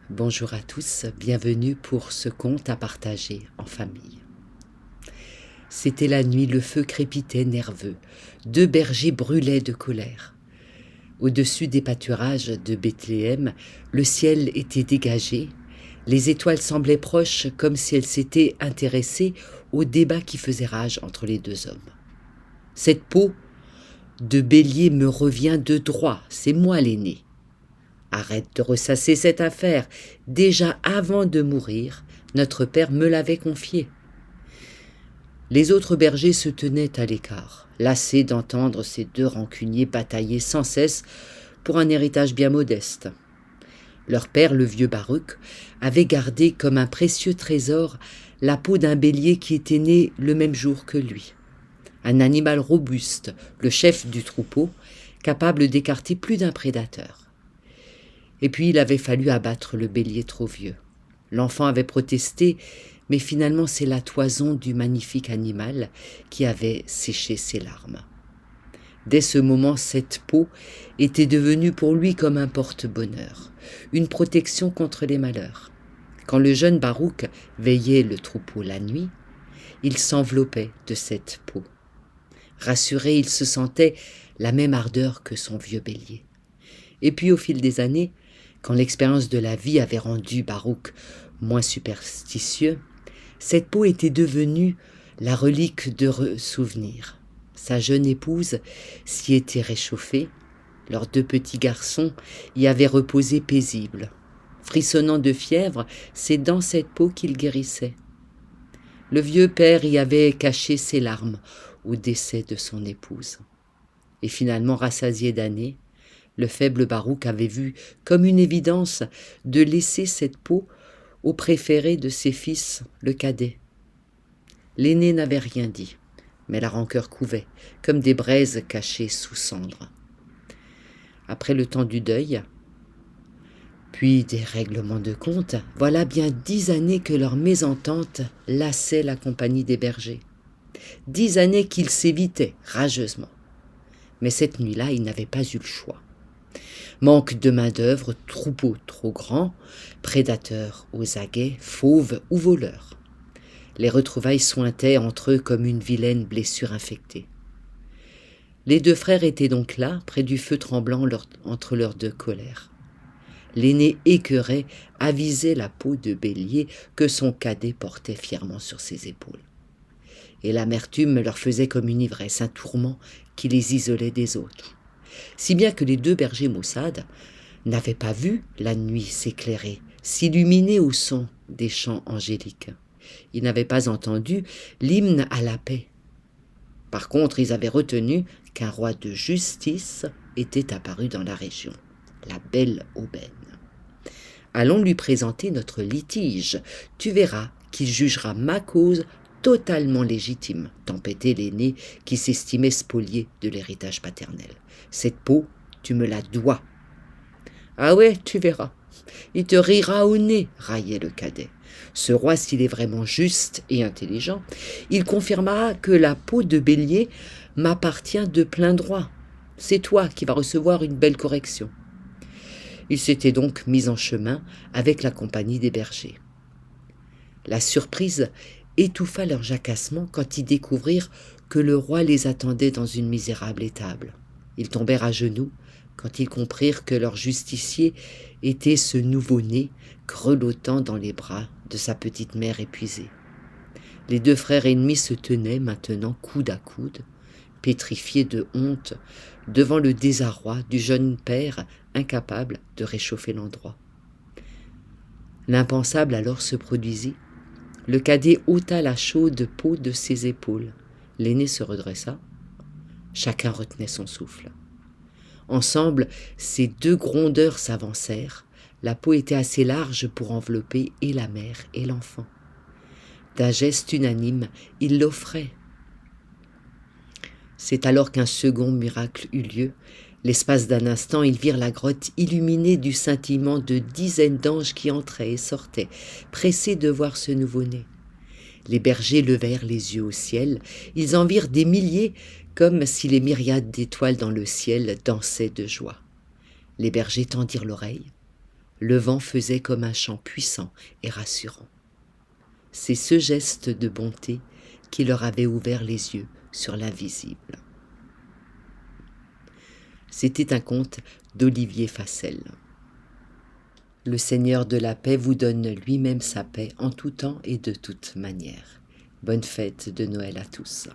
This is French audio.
Bonjour à tous, bienvenue pour ce conte à partager en famille. C'était la nuit, le feu crépitait nerveux, 2 bergers brûlaient de colère. Au-dessus des pâturages de Bethléem, le ciel était dégagé, les étoiles semblaient proches comme si elles s'étaient intéressées au débat qui faisait rage entre les deux hommes. Cette peau de bélier me revient de droit, c'est moi l'aîné. Arrête de ressasser cette affaire. Déjà avant de mourir, notre père me l'avait confiée. Les autres bergers se tenaient à l'écart, lassés d'entendre ces 2 rancuniers batailler sans cesse pour un héritage bien modeste. Leur père, le vieux Baruch, avait gardé comme un précieux trésor la peau d'un bélier qui était né le même jour que lui. Un animal robuste, le chef du troupeau, capable d'écarter plus d'un prédateur. Et puis il avait fallu abattre le bélier trop vieux. L'enfant avait protesté, mais finalement c'est la toison du magnifique animal qui avait séché ses larmes. Dès ce moment, cette peau était devenue pour lui comme un porte-bonheur, une protection contre les malheurs. Quand le jeune Baruch veillait le troupeau la nuit, il s'enveloppait de cette peau. Rassuré, il se sentait la même ardeur que son vieux bélier. Et puis au fil des années, quand l'expérience de la vie avait rendu Baruch moins superstitieux, cette peau était devenue la relique de souvenirs. Sa jeune épouse s'y était réchauffée, leurs 2 petits garçons y avaient reposé paisibles. Frissonnant de fièvre, c'est dans cette peau qu'il guérissait. Le vieux père y avait caché ses larmes au décès de son épouse. Et finalement, rassasié d'années, le faible Baruch avait vu comme une évidence de laisser cette peau au préféré de ses fils, le cadet. L'aîné n'avait rien dit, mais la rancœur couvait, comme des braises cachées sous cendres. Après le temps du deuil, puis des règlements de compte, voilà bien 10 années que leur mésentente lassait la compagnie des bergers. 10 années qu'ils s'évitaient rageusement. Mais cette nuit-là, ils n'avaient pas eu le choix. Manque de main-d'œuvre, troupeau trop grand, prédateurs aux aguets, fauves ou voleurs. Les retrouvailles sointaient entre eux comme une vilaine blessure infectée. Les 2 frères étaient donc là, près du feu tremblant entre leurs 2 colères. L'aîné écœuré avisait la peau de bélier que son cadet portait fièrement sur ses épaules. Et l'amertume leur faisait comme une ivresse, un tourment qui les isolait des autres. Si bien que les 2 bergers maussades n'avaient pas vu la nuit s'éclairer, s'illuminer au son des chants angéliques. Ils n'avaient pas entendu l'hymne à la paix. Par contre, ils avaient retenu qu'un roi de justice était apparu dans la région, la belle aubaine. Allons lui présenter notre litige. Tu verras qu'il jugera ma cause totalement légitime, tempêtait l'aîné qui s'estimait spolié de l'héritage paternel. Cette peau, tu me la dois. Ah ouais, tu verras. Il te rira au nez, raillait le cadet. Ce roi, s'il est vraiment juste et intelligent, il confirmera que la peau de bélier m'appartient de plein droit. C'est toi qui vas recevoir une belle correction. Il s'était donc mis en chemin avec la compagnie des bergers. La surprise étouffa leur jacassement quand ils découvrirent que le roi les attendait dans une misérable étable. Ils tombèrent à genoux quand ils comprirent que leur justicier était ce nouveau-né grelottant dans les bras de sa petite mère épuisée. Les 2 frères ennemis se tenaient maintenant coude à coude, pétrifiés de honte devant le désarroi du jeune père incapable de réchauffer l'endroit. L'impensable alors se produisit. Le cadet ôta la chaude peau de ses épaules. L'aîné se redressa. Chacun retenait son souffle. Ensemble, ces 2 grondeurs s'avancèrent. La peau était assez large pour envelopper et la mère et l'enfant. D'un geste unanime, ils l'offraient. C'est alors qu'un second miracle eut lieu. L'espace d'un instant, ils virent la grotte illuminée du scintillement de dizaines d'anges qui entraient et sortaient, pressés de voir ce nouveau-né. Les bergers levèrent les yeux au ciel, ils en virent des milliers, comme si les myriades d'étoiles dans le ciel dansaient de joie. Les bergers tendirent l'oreille. Le vent faisait comme un chant puissant et rassurant. C'est ce geste de bonté qui leur avait ouvert les yeux sur l'invisible. C'était un conte d'Olivier Fassel. Le Seigneur de la paix vous donne lui-même sa paix en tout temps et de toute manière. Bonne fête de Noël à tous.